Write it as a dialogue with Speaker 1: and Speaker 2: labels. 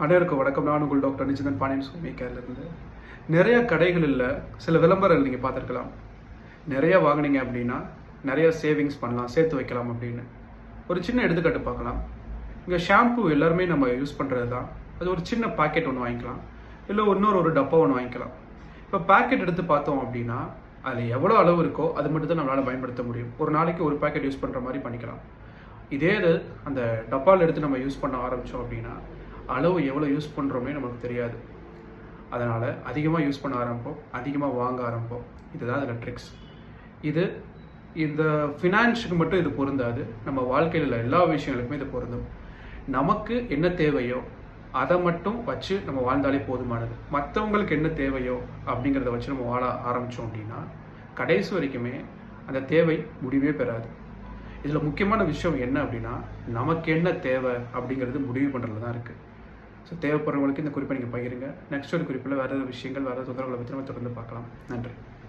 Speaker 1: அனைவருக்கும் வணக்கம். நான் உங்கள் டாக்டர் நிஜந்தன் பாண்டியன் சுமிக்காரிலிருந்து. நிறைய கடைகளில் சில விளம்பரங்கள் நீங்கள் பார்த்துருக்கலாம். நிறைய வாங்கினீங்க அப்படின்னா நிறைய சேவிங்ஸ் பண்ணலாம், சேர்த்து வைக்கலாம் அப்படின்னு. ஒரு சின்ன எடுத்துக்காட்டு பார்க்கலாம். இங்கே ஷாம்பு எல்லாருமே நம்ம யூஸ் பண்ணுறது தான். அது ஒரு சின்ன பாக்கெட் ஒன்று வாங்கிக்கலாம், இல்லை ஒரு டப்பா ஒன்று வாங்கிக்கலாம். இப்போ பாக்கெட் எடுத்து பார்த்தோம் அப்படின்னா அதில் எவ்வளோ அளவு இருக்கோ அது மட்டும் தான் நம்மளால் பயன்படுத்த முடியும். ஒரு நாளைக்கு ஒரு பாக்கெட் யூஸ் பண்ணுற மாதிரி பண்ணிக்கலாம். இதே இது அந்த டப்பாவில் எடுத்து நம்ம யூஸ் பண்ண ஆரம்பித்தோம் அப்படின்னா அளவு எவ்வளோ யூஸ் பண்ணுறோமே நமக்கு தெரியாது. அதனால் அதிகமாக யூஸ் பண்ண ஆரம்பிப்போம், அதிகமாக வாங்க ஆரம்பிப்போம். இதுதான் அதில் ட்ரிக்ஸ். இந்த ஃபினான்ஸுக்கு மட்டும் இது பொருந்தாது, நம்ம வாழ்க்கையில் உள்ள எல்லா விஷயங்களுக்குமே இது பொருந்தும். நமக்கு என்ன தேவையோ அதை மட்டும் வச்சு நம்ம வாழ்ந்தாலே போதுமானது. மற்றவங்களுக்கு என்ன தேவையோ அப்படிங்கிறத வச்சு நம்ம வாழ ஆரம்பித்தோம் அப்படின்னா கடைசி வரைக்குமே அந்த தேவை முடிவே பெறாது. இதில் முக்கியமான விஷயம் என்ன அப்படின்னா, நமக்கு என்ன தேவை அப்படிங்கிறது முடிவு பண்ணுறதுல தான் இருக்குது. ஸோ தேவைப்படுறவங்களுக்கு இந்த குறிப்பை நீங்கள் பகிருங்க. நெக்ஸ்ட் ஒரு குறிப்பில் வேறு விஷயங்கள், வேறு தொந்தரவுகளை பற்றி நம்ம தொடர்ந்து பார்க்கலாம். நன்றி.